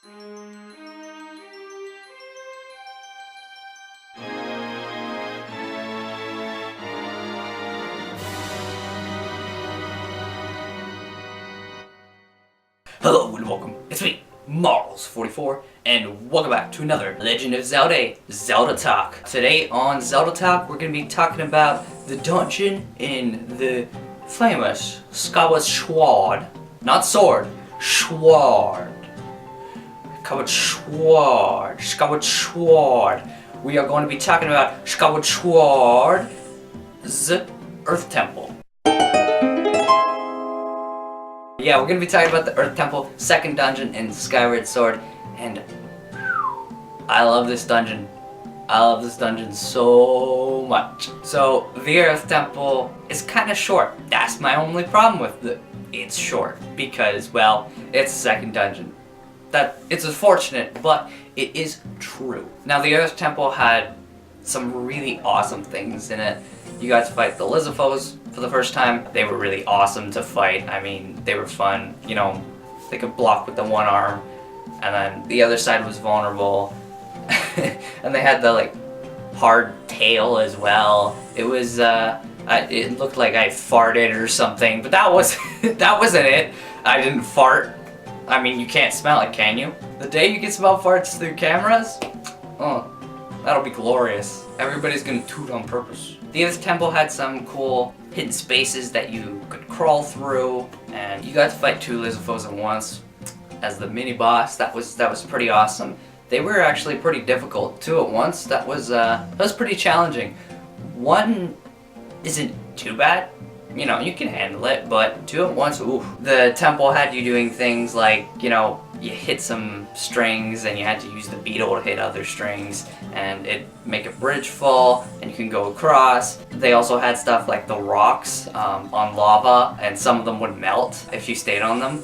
Hello and welcome, it's me, Marls44, and welcome back to another Legend of Zelda, Zelda Talk. Today on Zelda Talk, we're going to be talking about the dungeon in the famous Skyward Sword. Not sword, Sword. Skyward Sword. We are going to be talking about Skyward Sword's Earth Temple. Yeah, we're going to be talking about the Earth Temple, second dungeon in Skyward Sword, and I love this dungeon. I love this dungeon so much. So, the Earth Temple is kind of short. That's my only problem with it. It's short because, well, it's the second dungeon. It's unfortunate, but it is true. Now, the Earth Temple had some really awesome things in it. You got to fight the Lizafos for the first time. They were really awesome to fight. I mean, they were fun. You know, they could block with the one arm, and then the other side was vulnerable. And they had the like hard tail as well. It was it looked like I farted or something, but that wasn't it. I didn't fart. I mean, you can't smell it, can you? The day you can smell farts through cameras, oh, that'll be glorious. Everybody's gonna toot on purpose. The Earth Temple had some cool hidden spaces that you could crawl through, and you got to fight two Lizafos at once as the mini boss. That was pretty awesome. They were actually pretty difficult. Two at once. That was pretty challenging. One isn't too bad. You know, you can handle it, but two at once, ooh. The temple had you doing things like, you know, you hit some strings and you had to use the beetle to hit other strings and it'd make a bridge fall and you can go across. They also had stuff like the rocks on lava, and some of them would melt if you stayed on them.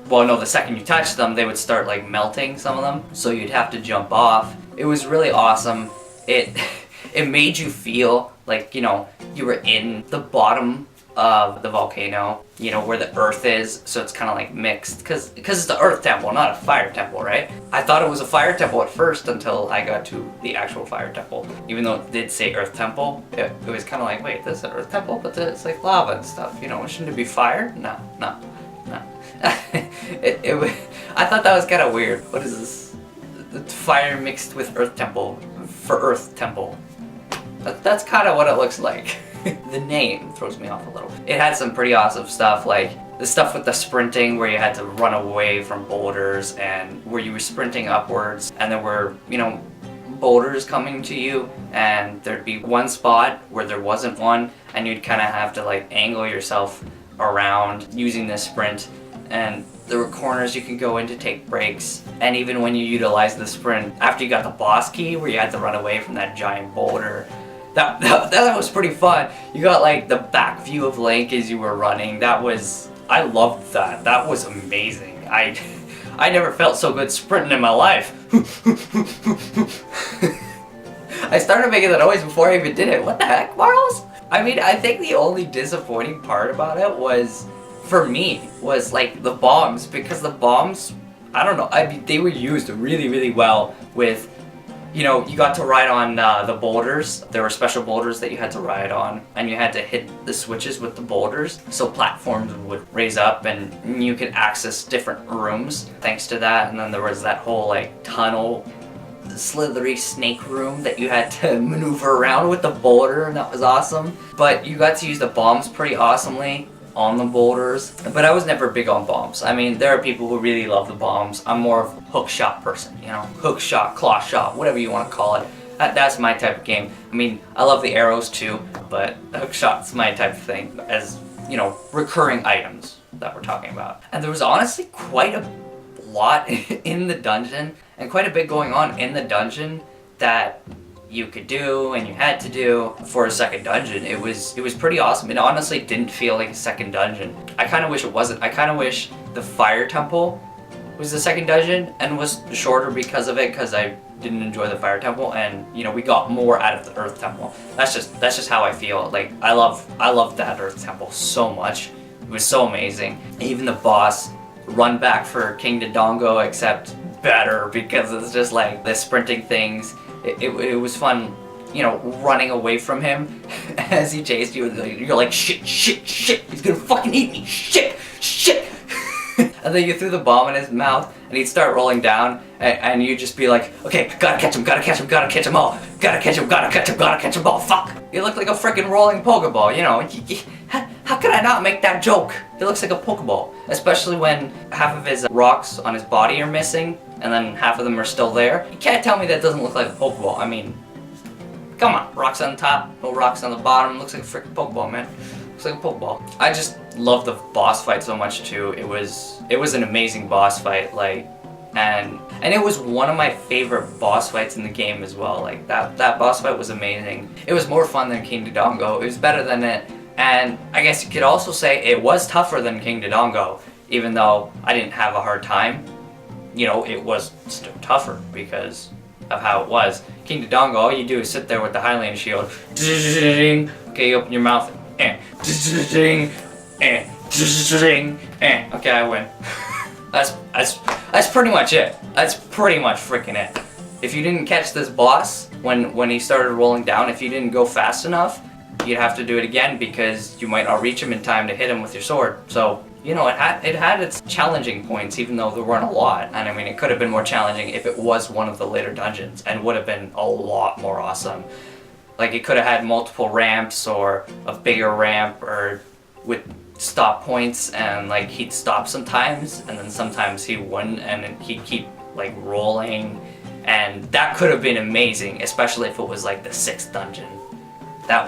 Well, no, the second you touched them, they would start like melting, some of them, so you'd have to jump off. It was really awesome. It made you feel like, you know, you were in the bottom of the volcano, you know, where the earth is, so it's kind of like mixed, because it's the Earth Temple, not a fire temple, right? I thought it was a fire temple at first until I got to the actual fire temple. Even though it did say Earth Temple, it was kind of like, wait, this is an Earth Temple, but it's like lava and stuff, you know, shouldn't it be fire? No. I thought that was kind of weird. What is this? The fire mixed with Earth Temple for Earth Temple. That's kind of what it looks like. The name throws me off a little. It had some pretty awesome stuff, like the stuff with the sprinting where you had to run away from boulders, and where you were sprinting upwards and there were, you know, boulders coming to you, and there'd be one spot where there wasn't one, and you'd kind of have to like angle yourself around using this sprint, and there were corners you could go in to take breaks. And even when you utilized the sprint after you got the boss key where you had to run away from that giant boulder, that was pretty fun. You got like the back view of Link as you were running. I loved that. That was amazing. I never felt so good sprinting in my life. I started making that noise before I even did it. What the heck, Marls? I mean, I think the only disappointing part about it was, for me, was like the bombs, because the bombs, I don't know, I mean, they were used really, really well with, you know, you got to ride on the boulders. There were special boulders that you had to ride on, and you had to hit the switches with the boulders, so platforms would raise up and you could access different rooms thanks to that. And then there was that whole like tunnel, slithery snake room that you had to maneuver around with the boulder, and that was awesome. But you got to use the bombs pretty awesomely on the boulders, but I was never big on bombs. I mean, there are people who really love the bombs. I'm more of a hook shot person, you know, hook shot, claw shot, whatever you want to call it. That's my type of game. I mean, I love the arrows too, but hook shot's my type of thing, as, you know, recurring items that we're talking about. And there was honestly quite a lot in the dungeon, and quite a bit going on in the dungeon that you could do and you had to do for a second dungeon. It was pretty awesome. It honestly didn't feel like a second dungeon. I kind of wish it wasn't. I kind of wish the Fire Temple was the second dungeon and was shorter because of it, because I didn't enjoy the Fire Temple, and you know, we got more out of the Earth Temple. That's just how I feel. Like I love that Earth Temple so much. It was so amazing. Even the boss, run back for King Dodongo, except better because it's just like the sprinting things. It was fun, you know, running away from him as he chased you. You're like, shit, shit, shit, he's gonna fucking eat me, shit, shit. And then you threw the bomb in his mouth and he'd start rolling down and you'd just be like, okay, gotta catch him, gotta catch him, gotta catch him all, gotta catch him, gotta catch him, gotta catch him all, fuck. You look like a freaking rolling Pokeball, you know. How could I not make that joke? He looks like a Pokeball, especially when half of his rocks on his body are missing and then half of them are still there. You can't tell me that doesn't look like a Pokeball. I mean, come on, rocks on top, no rocks on the bottom, looks like a freaking Pokeball, man. Looks like a Pokeball. I just love the boss fight so much too. It was an amazing boss fight, like, and it was one of my favorite boss fights in the game as well. Like that boss fight was amazing. It was more fun than King Dodongo. It was better than it, and I guess you could also say it was tougher than King Dodongo, even though I didn't have a hard time. You know, it was still tougher because of how it was. King Dodongo, all you do is sit there with the Highland Shield. Okay, you open your mouth. Okay, I win. That's pretty much it. That's pretty much freaking it. If you didn't catch this boss when he started rolling down, if you didn't go fast enough, you'd have to do it again because you might not reach him in time to hit him with your sword. So, you know, it had its challenging points, even though there weren't a lot. And I mean, it could have been more challenging if it was one of the later dungeons, and would have been a lot more awesome. Like, it could have had multiple ramps, or a bigger ramp, or with stop points, and like he'd stop sometimes, and then sometimes he wouldn't, and he'd keep like rolling, and that could have been amazing, especially if it was like the 6th dungeon. That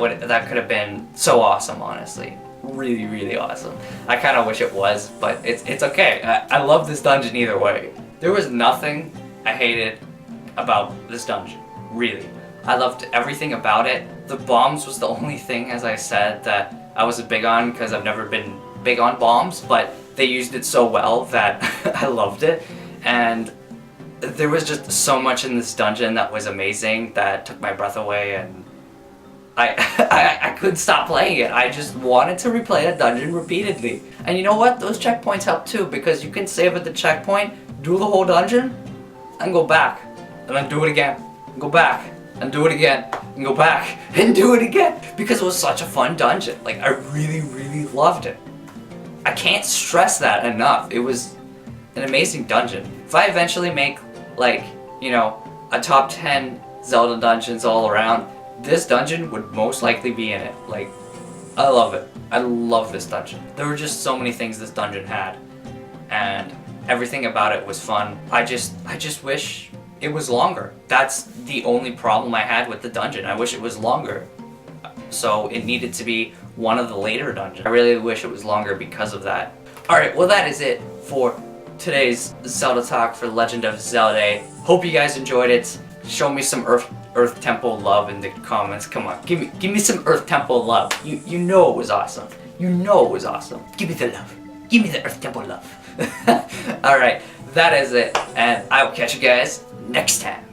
could have been so awesome, honestly. Really, really awesome. I kind of wish it was, but it's okay. I love this dungeon either way. There was nothing I hated about this dungeon, really. I loved everything about it. The bombs was the only thing, as I said, that I wasn't big on because I've never been big on bombs, but they used it so well that I loved it. And there was just so much in this dungeon that was amazing that took my breath away, and I couldn't stop playing it. I just wanted to replay the dungeon repeatedly. And you know what? Those checkpoints help too, because you can save at the checkpoint, do the whole dungeon, and go back. And then do it again. Go back. And do it again, and go back, and do it again, because it was such a fun dungeon. Like, I really, really loved it. I can't stress that enough. It was an amazing dungeon. If I eventually make, like, you know, a top 10 Zelda dungeons all around, this dungeon would most likely be in it. Like, I love it. I love this dungeon. There were just so many things this dungeon had, and everything about it was fun. I just wish it was longer. That's the only problem I had with the dungeon. I wish it was longer. So it needed to be one of the later dungeons. I really wish it was longer because of that. Alright, well that is it for today's Zelda talk for Legend of Zelda. Hope you guys enjoyed it. Show me some Earth Temple love in the comments. Come on, give me some Earth Temple love. You know it was awesome. You know it was awesome. Give me the love. Give me the Earth Temple love. Alright, that is it. And I will catch you guys next time.